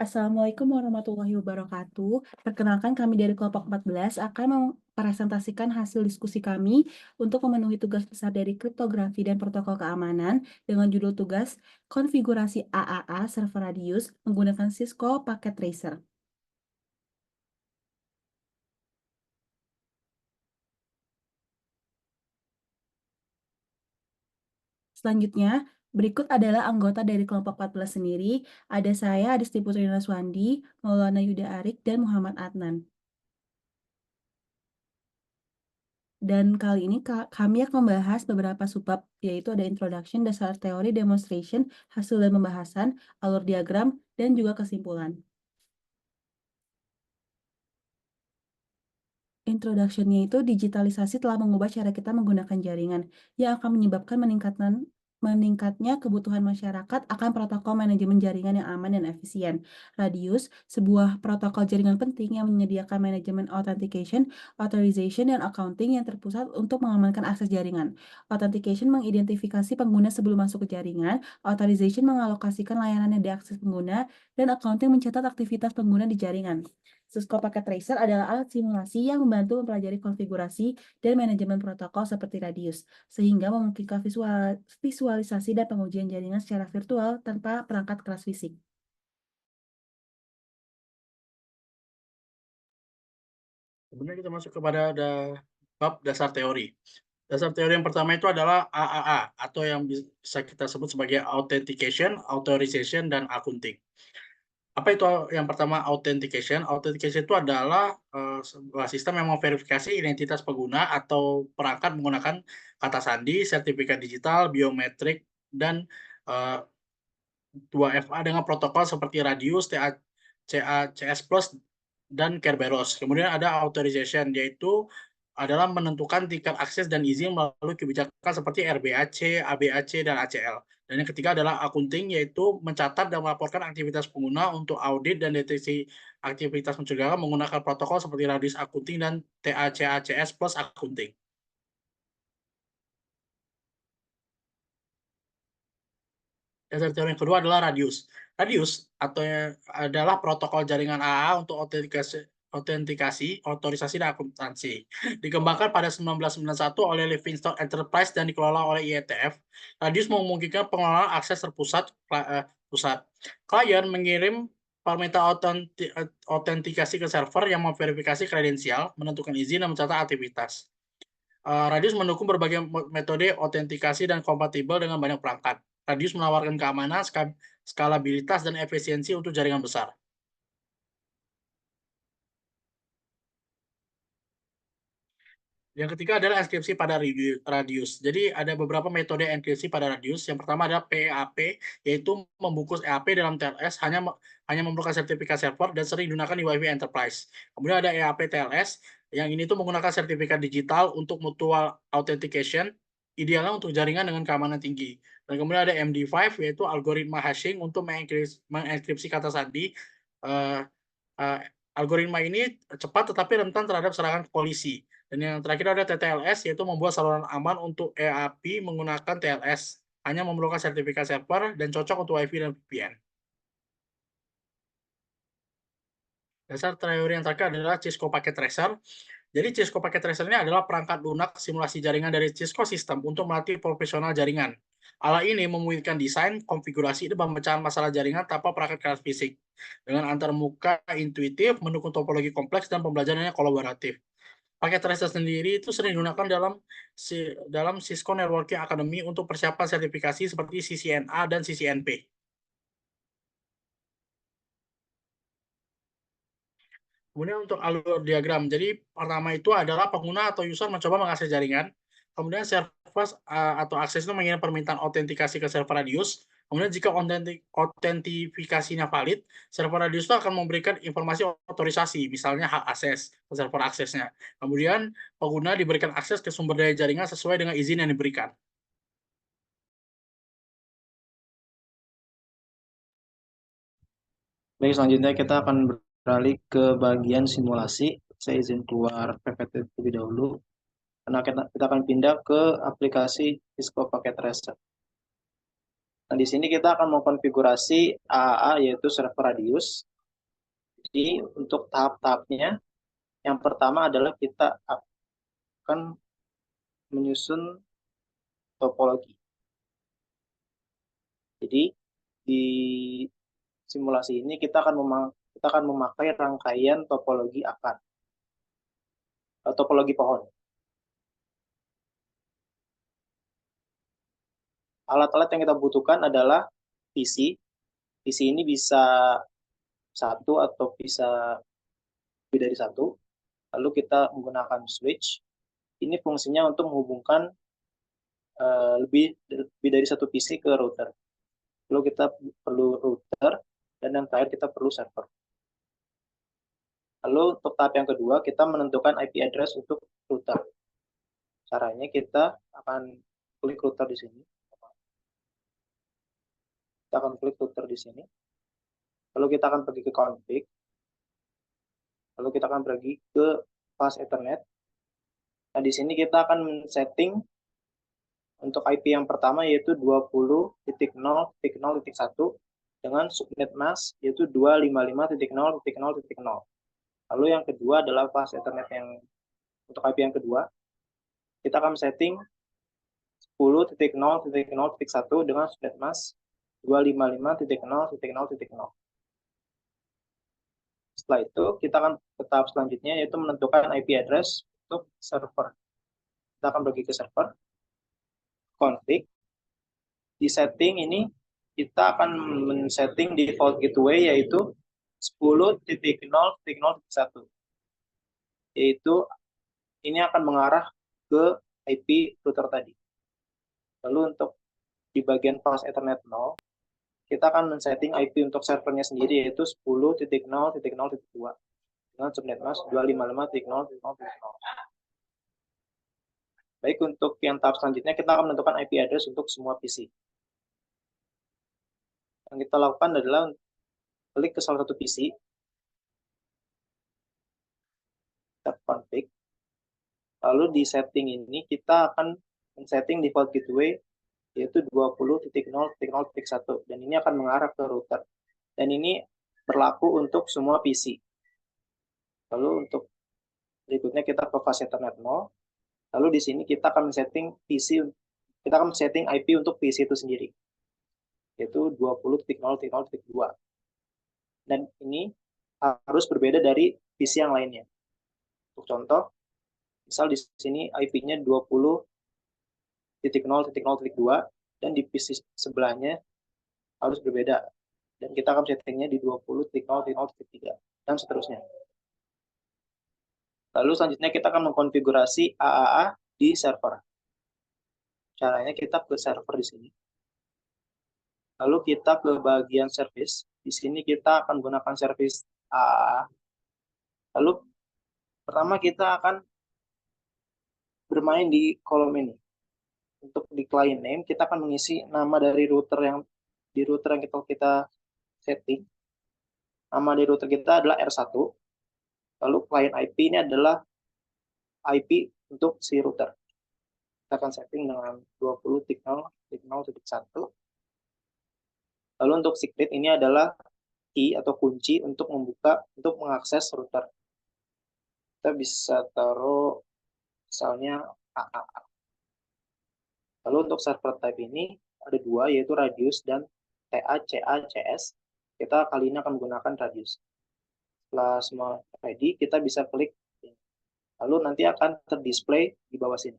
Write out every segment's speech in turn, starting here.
Assalamualaikum warahmatullahi wabarakatuh. Perkenalkan kami dari kelompok 14 akan mempresentasikan hasil diskusi kami untuk memenuhi tugas besar dari kriptografi dan protokol keamanan dengan judul tugas konfigurasi AAA server radius menggunakan Cisco Packet Tracer. Selanjutnya, berikut adalah anggota dari kelompok 14 sendiri. Ada saya, Adisti Putri Naswandi, Maulana Yuda Arik, dan Muhammad Adnan. Dan kali ini kami akan membahas beberapa subbab, yaitu ada introduction, dasar teori, demonstration, hasil dan pembahasan, alur diagram, dan juga kesimpulan. Introduction-nya itu digitalisasi telah mengubah cara kita menggunakan jaringan yang akan menyebabkan meningkatnya kebutuhan masyarakat akan protokol manajemen jaringan yang aman dan efisien. Radius, sebuah protokol jaringan penting yang menyediakan manajemen authentication, authorization, dan accounting yang terpusat untuk mengamankan akses jaringan. Authentication mengidentifikasi pengguna sebelum masuk ke jaringan, authorization mengalokasikan layanan yang diakses pengguna, dan accounting mencatat aktivitas pengguna di jaringan. Cisco Packet Tracer adalah alat simulasi yang membantu mempelajari konfigurasi dan manajemen protokol seperti Radius, sehingga memungkinkan visualisasi dan pengujian jaringan secara virtual tanpa perangkat keras fisik. Kemudian kita masuk kepada bab dasar teori. Dasar teori yang pertama itu adalah AAA atau yang bisa kita sebut sebagai Authentication, Authorization, dan Accounting. Apa itu yang pertama Authentication? Authentication itu adalah sebuah sistem yang memverifikasi identitas pengguna atau perangkat menggunakan kata sandi, sertifikat digital, biometrik, dan 2FA dengan protokol seperti Radius, CS Plus, dan Kerberos. Kemudian ada authorization, yaitu adalah menentukan tingkat akses dan izin melalui kebijakan seperti RBAC, ABAC, dan ACL. Dan yang ketiga adalah accounting, yaitu mencatat dan melaporkan aktivitas pengguna untuk audit dan deteksi aktivitas mencurigakan menggunakan protokol seperti Radius Accounting dan TACACS Plus Accounting. Dasar teori yang kedua adalah Radius. Radius adalah protokol jaringan AA untuk autentikasi, otorisasi, dan akuntansi. Dikembangkan pada 1991 oleh Livingstone Enterprise dan dikelola oleh IETF. Radius memungkinkan pengelolaan akses terpusat pusat. Klien mengirim permintaan autentikasi ke server yang memverifikasi kredensial, menentukan izin, dan mencatat aktivitas. Radius mendukung berbagai metode autentikasi dan kompatibel dengan banyak perangkat. Radius menawarkan keamanan, skalabilitas, dan efisiensi untuk jaringan besar. Yang ketiga adalah enkripsi pada Radius. Jadi ada beberapa metode enkripsi pada Radius. Yang pertama adalah PEAP, yaitu membungkus EAP dalam TLS hanya memerlukan sertifikat server dan sering digunakan di WiFi Enterprise. Kemudian ada EAP TLS, yang ini tuh menggunakan sertifikat digital untuk mutual authentication, idealnya untuk jaringan dengan keamanan tinggi. Dan kemudian ada MD5, yaitu algoritma hashing untuk mengenkripsi kata sandi. Uh, uh, Algoritma ini cepat tetapi rentan terhadap serangan polisi. Dan yang terakhir ada TTLS, yaitu membuat saluran aman untuk EAP menggunakan TLS. Hanya memerlukan sertifikat server dan cocok untuk WiFi dan VPN. Dasar teori yang terakhir adalah Cisco Packet Tracer. Jadi Cisco Packet Tracer ini adalah perangkat lunak simulasi jaringan dari Cisco System untuk melatih profesional jaringan. Alat ini memungkinkan desain, konfigurasi, dan pemecahan masalah jaringan tanpa perangkat keras fisik. Dengan antarmuka intuitif, mendukung topologi kompleks, dan pembelajarannya kolaboratif. Paket tracer sendiri itu sering digunakan dalam Cisco Networking Academy untuk persiapan sertifikasi seperti CCNA dan CCNP. Kemudian untuk alur diagram, jadi pertama itu adalah pengguna atau user mencoba mengakses jaringan, kemudian server atau akses itu mengirim permintaan autentikasi ke server Radius, kemudian jika autentifikasinya valid, server Radius itu akan memberikan informasi otorisasi, misalnya hak akses ke server aksesnya. Kemudian pengguna diberikan akses ke sumber daya jaringan sesuai dengan izin yang diberikan. Baik, selanjutnya kita akan beralih ke bagian simulasi. Saya izin keluar PPT terlebih dahulu. Karena kita akan pindah ke aplikasi Cisco Packet Tracer. Nah, di sini kita akan mengkonfigurasi AAA, yaitu server Radius. Jadi untuk tahap-tahapnya, yang pertama adalah kita akan menyusun topologi. Jadi di simulasi ini kita akan memakai rangkaian topologi akar, topologi pohon. Alat-alat yang kita butuhkan adalah PC. PC ini bisa satu atau bisa lebih dari satu. Lalu kita menggunakan switch. Ini fungsinya untuk menghubungkan lebih dari satu PC ke router. Lalu kita perlu router, dan yang terakhir kita perlu server. Lalu untuk tahap yang kedua, kita menentukan IP address untuk router. Caranya kita akan klik router di sini. Kita akan klik router di sini. Lalu kita akan pergi ke config. Lalu kita akan pergi ke fast Ethernet. Nah, di sini kita akan men-setting untuk IP yang pertama yaitu 20.0.0.1 dengan subnet mask yaitu 255.0.0.0. Lalu yang kedua adalah fast Ethernet yang untuk IP yang kedua. Kita akan setting 10.0.0.1 dengan subnet mask 255.0.0.0. Setelah itu, kita akan ke tahap selanjutnya, yaitu menentukan IP address untuk server. Kita akan pergi ke server, config. Di setting ini, kita akan men-setting default gateway, yaitu 10.0.0.1. Yaitu, ini akan mengarah ke IP router tadi. Lalu untuk di bagian fast Ethernet 0, kita akan men-setting IP untuk servernya sendiri, yaitu 10.0.0.2 dengan subnet mask 255.0.0.0. Baik, untuk yang tahap selanjutnya kita akan menentukan IP address untuk semua PC. Yang kita lakukan adalah klik ke salah satu PC, tab config, lalu di setting ini kita akan men-setting default gateway yaitu 20.0.0.1 dan ini akan mengarah ke router. Dan ini berlaku untuk semua PC. Lalu untuk berikutnya kita ke fast Ethernet 0. Lalu di sini kita akan men-setting PC, kita akan men-setting IP untuk PC itu sendiri, yaitu 20.0.0.2. Dan ini harus berbeda dari PC yang lainnya. Untuk contoh, misal di sini IP-nya 20.0.0.2 dan di PC sebelahnya harus berbeda. Dan kita akan settingnya di 20.0.0.3 dan seterusnya. Lalu selanjutnya kita akan mengkonfigurasi AAA di server. Caranya kita ke server di sini. Lalu kita ke bagian service. Di sini kita akan menggunakan service AAA. Lalu pertama kita akan bermain di kolom ini. Untuk di client name kita akan mengisi nama dari router yang kita setting. Nama dari router kita adalah R1. Lalu client IP ini adalah IP untuk si router. Kita akan setting dengan 20.0.0.1. Lalu untuk secret ini adalah key atau kunci untuk mengakses router. Kita bisa taruh misalnya AAA. Lalu untuk server type ini ada dua, yaitu radius dan TACACS. Kita kali ini akan menggunakan radius. Setelah semua ready, kita bisa klik. Lalu nanti akan terdisplay di bawah sini.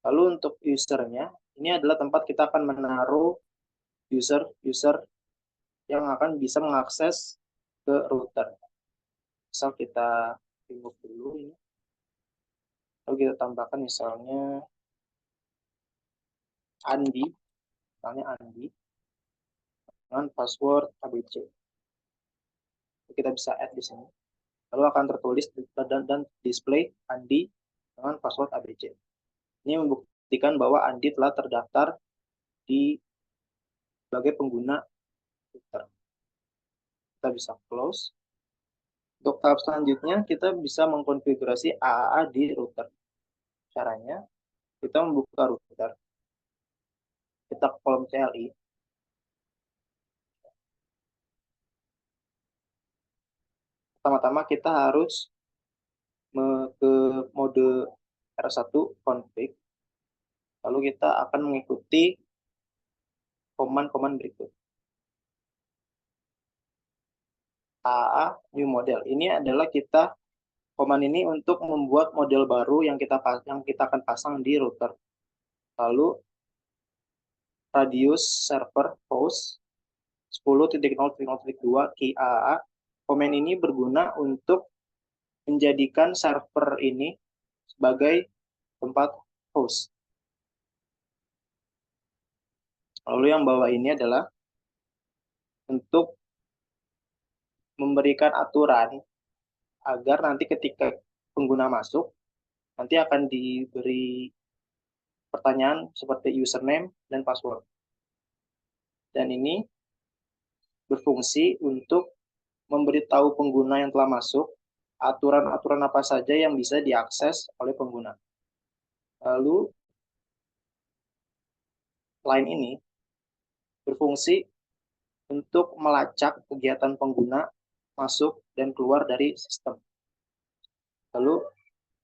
Lalu untuk usernya, ini adalah tempat kita akan menaruh user yang akan bisa mengakses ke router. Misal kita remove dulu ini. Lalu kita tambahkan misalnya Andi, dengan password ABC. Kita bisa add di sini. Lalu akan tertulis dan display Andi dengan password ABC. Ini membuktikan bahwa Andi telah terdaftar sebagai pengguna router. Kita bisa close. Untuk tahap selanjutnya, kita bisa mengkonfigurasi AAA di router. Caranya, kita membuka router. Kita ke kolom CLI. pertama-tama kita harus ke mode R1 config, lalu kita akan mengikuti koman-koman berikut. AA new model. Ini adalah koman ini untuk membuat model baru yang kita akan pasang di router. Lalu radius server host 10.0.0.2 key AA. Komen ini berguna untuk menjadikan server ini sebagai tempat host. Lalu yang bawah ini adalah untuk memberikan aturan agar nanti ketika pengguna masuk, nanti akan diberi pertanyaan seperti username dan password. Dan ini berfungsi untuk memberitahu pengguna yang telah masuk aturan-aturan apa saja yang bisa diakses oleh pengguna. Lalu line ini berfungsi untuk melacak kegiatan pengguna masuk dan keluar dari sistem. Lalu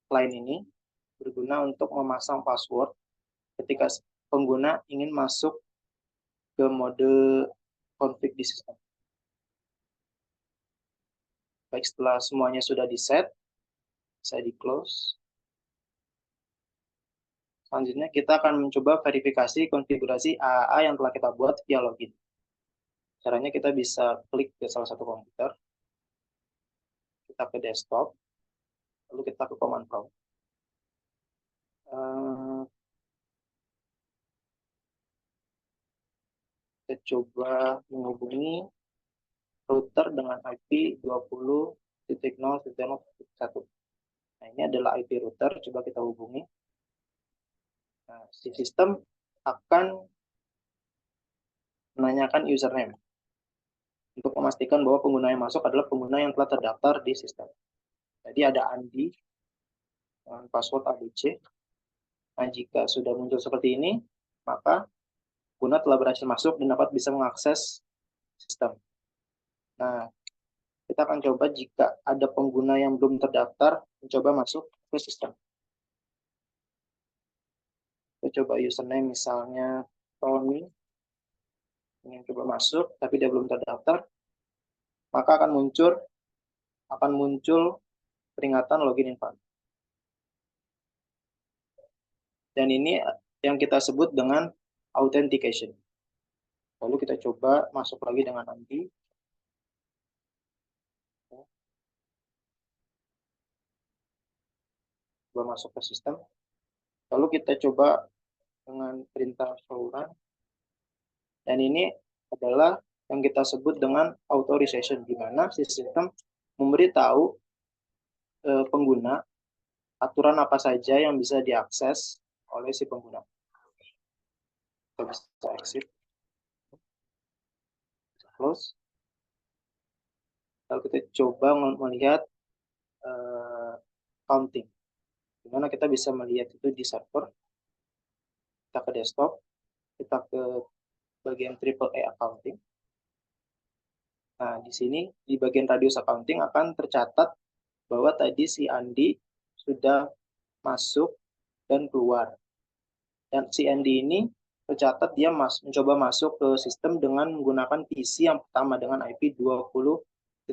line ini berguna untuk memasang password ketika pengguna ingin masuk ke mode config di sistem. Baik, setelah semuanya sudah di-set, saya di-close. Selanjutnya kita akan mencoba verifikasi konfigurasi AAA yang telah kita buat via login. Caranya kita bisa klik ke salah satu komputer, kita ke desktop, lalu kita ke command prompt. Kita coba menghubungi router dengan IP 20.0.0.1. Nah, ini adalah IP router, coba kita hubungi. Nah, si sistem akan menanyakan username untuk memastikan bahwa pengguna yang masuk adalah pengguna yang telah terdaftar di sistem. Jadi ada Andi dengan password ABC. Nah, jika sudah muncul seperti ini, maka pengguna telah berhasil masuk dan dapat bisa mengakses sistem. Nah, kita akan coba jika ada pengguna yang belum terdaftar, mencoba masuk ke sistem. Kita coba username misalnya Tony, ingin coba masuk, tapi dia belum terdaftar, maka akan muncul peringatan login invalid. Dan ini yang kita sebut dengan authentication. Lalu kita coba masuk lagi dengan Andi. Coba masuk ke sistem. Lalu kita coba dengan perintah show-run. Dan ini adalah yang kita sebut dengan authorization, di mana sistem memberitahu pengguna aturan apa saja yang bisa diakses oleh si pengguna. Kita bisa exit, close. Lalu kita coba melihat counting, di mana kita bisa melihat itu di server. Kita ke desktop, kita ke bagian AAA accounting. Nah, di sini di bagian radius accounting akan tercatat bahwa tadi si Andi sudah masuk dan keluar. Dan si Andi ini tercatat dia mencoba masuk ke sistem dengan menggunakan PC yang pertama dengan IP 20.0.0.2.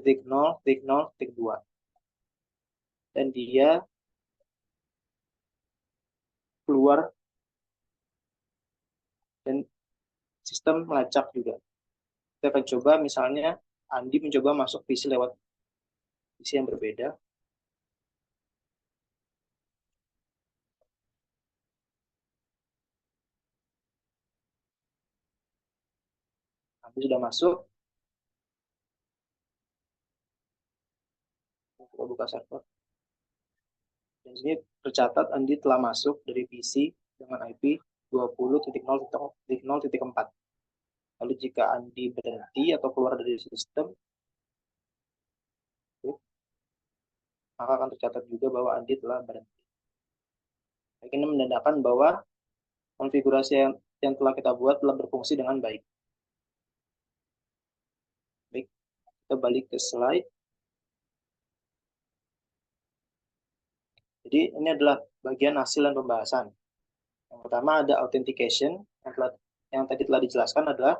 Dan dia keluar dan sistem melacak juga. Kita akan coba misalnya Andi mencoba masuk PC lewat PC yang berbeda. Andi sudah masuk. Kita buka server. Dan sini tercatat Andi telah masuk dari PC dengan IP 20.0.0.4. Lalu jika Andi berhenti atau keluar dari sistem, maka akan tercatat juga bahwa Andi telah berhenti. Ini menandakan bahwa konfigurasi yang telah kita buat telah berfungsi dengan baik. Baik, kita balik ke slide. Jadi ini adalah bagian hasil dan pembahasan. Yang pertama ada authentication, yang tadi telah dijelaskan adalah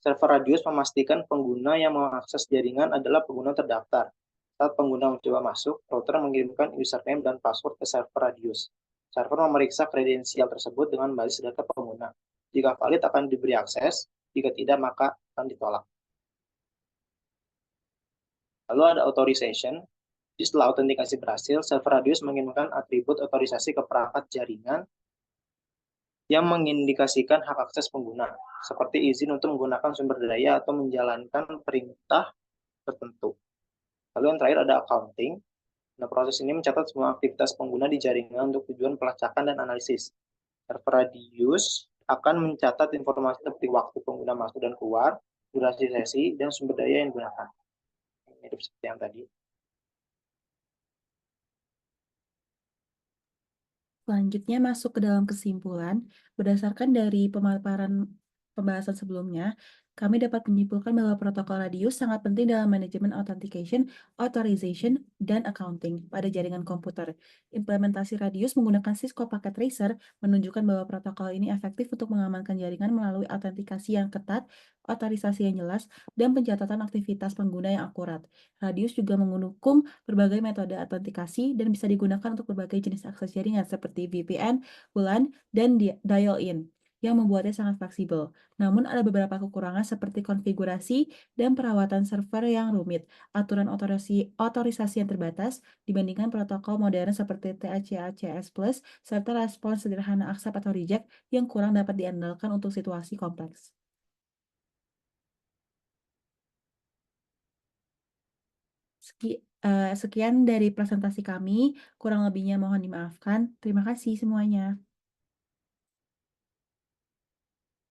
server Radius memastikan pengguna yang mengakses jaringan adalah pengguna terdaftar. Saat pengguna mencoba masuk, router mengirimkan username dan password ke server Radius. Server memeriksa kredensial tersebut dengan basis data pengguna. Jika valid akan diberi akses, jika tidak maka akan ditolak. Lalu ada authorization. Setelah autentikasi berhasil, server Radius mengirimkan atribut otorisasi ke perangkat jaringan yang mengindikasikan hak akses pengguna, seperti izin untuk menggunakan sumber daya atau menjalankan perintah tertentu. Lalu yang terakhir ada accounting. Nah, proses ini mencatat semua aktivitas pengguna di jaringan untuk tujuan pelacakan dan analisis. Server Radius akan mencatat informasi seperti waktu pengguna masuk dan keluar, durasi sesi, dan sumber daya yang digunakan. Mirip seperti yang tadi. Selanjutnya masuk ke dalam kesimpulan, berdasarkan dari pemaparan pembahasan sebelumnya, kami dapat menyimpulkan bahwa protokol Radius sangat penting dalam manajemen authentication, authorization, dan accounting pada jaringan komputer. Implementasi Radius menggunakan Cisco Packet Tracer menunjukkan bahwa protokol ini efektif untuk mengamankan jaringan melalui autentikasi yang ketat, otorisasi yang jelas, dan pencatatan aktivitas pengguna yang akurat. Radius juga mendukung berbagai metode autentikasi dan bisa digunakan untuk berbagai jenis akses jaringan seperti VPN, WLAN, dan dial-in yang membuatnya sangat fleksibel. Namun ada beberapa kekurangan seperti konfigurasi dan perawatan server yang rumit, aturan otorisasi yang terbatas dibandingkan protokol modern seperti THCA/CS+, serta respons sederhana accept atau reject yang kurang dapat diandalkan untuk situasi kompleks. Sekian dari presentasi kami, kurang lebihnya mohon dimaafkan. Terima kasih semuanya.